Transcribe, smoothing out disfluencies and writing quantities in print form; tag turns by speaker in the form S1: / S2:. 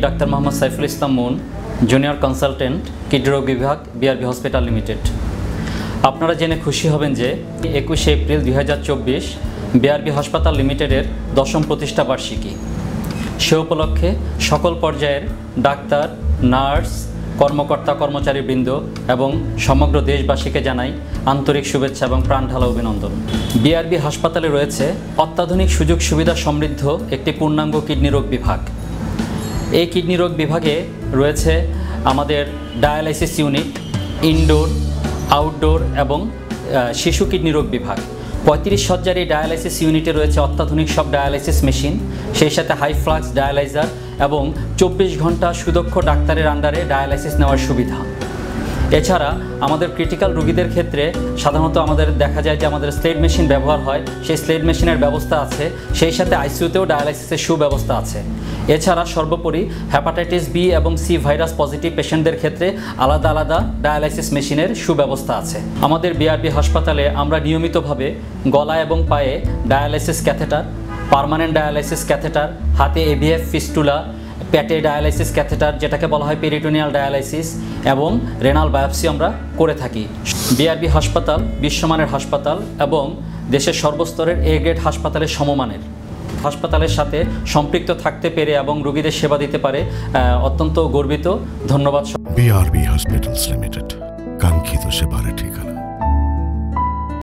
S1: Doctor Mohammad Saiful Islam moon, junior consultant kidney রোগ বিভাগ, BRB hospital limited. আপনারা জেনে খুশি হবেন যে 21 এপ্রিল 2024 বিআরবি হাসপাতাল লিমিটেডের 10ম প্রতিষ্ঠা বার্ষিকী। সে উপলক্ষে সকল পর্যায়ের ডাক্তার, নার্স, কর্মকর্তা কর্মচারীবৃন্দ এবং সমগ্র দেশবাসীকে জানাই আন্তরিক শুভেচ্ছা এবং প্রাণঢালা অভিনন্দন। বিআরবি হাসপাতালে রয়েছে অত্যাধুনিক সুযোগ সুবিধা সমৃদ্ধ একটি পূর্ণাঙ্গ কিডনি রোগ বিভাগ। এই কিডনি রোগ বিভাগে রয়েছে আমাদের ডায়ালাইসিস ইউনিট, ইনডোর, আউটডোর এবং শিশু কিডনি রোগ বিভাগ। 35 শয্যার এই ডায়ালাইসিস ইউনিটে রয়েছে অত্যাধুনিক সব ডায়ালাইসিস মেশিন, সেই সাথে হাই ফ্লাক্স ডায়ালাইজার এবং 24 ঘন্টা সুদক্ষ ডাক্তারের আন্ডারে ডায়ালাইসিস নেওয়ার সুবিধা। এছাড়া আমাদের ক্রিটিক্যাল রোগীদের ক্ষেত্রে সাধারণত আমাদের দেখা যায় যে আমাদের স্লেড মেশিন ব্যবহার হয়, সেই স্লেড মেশিনের ব্যবস্থা আছে, সেই সাথে আইসিইউতেও ডায়ালাইসিসের সুব্যবস্থা আছে। এছাড়া সর্বোপরি হেপাটাইটিস বি এবং সি ভাইরাস পজিটিভ পেশেন্টদের ক্ষেত্রে আলাদা আলাদা ডায়ালাইসিস মেশিনের সুব্যবস্থা আছে। আমাদের বিআরবি হাসপাতালে আমরা নিয়মিতভাবে গলা এবং পায়ে dialysis catheter, permanent dialysis catheter, হাতে এভিএফ ফিস্টুলা, পেটে ডায়ালাইসিস ক্যাথেটার যেটাকে বলা হয় পেরিটোনিয়াল ডায়ালাইসিস এবং রেনাল বায়োপসি আমরা করে থাকি। বিআরবি হাসপাতাল বিশ্বমানের হাসপাতাল এবং দেশের সর্বস্তরের এ গ্রেড হাসপাতালের সমমানের। হাসপাতালের সাথে সম্পৃক্ত থাকতে পেরে এবং রোগীদের সেবা দিতে পারে অত্যন্ত গর্বিত। ধন্যবাদ।
S2: বিআরবি হসপিটালস লিমিটেড, কাঙ্ক্ষিত সেবার ঠিকানা।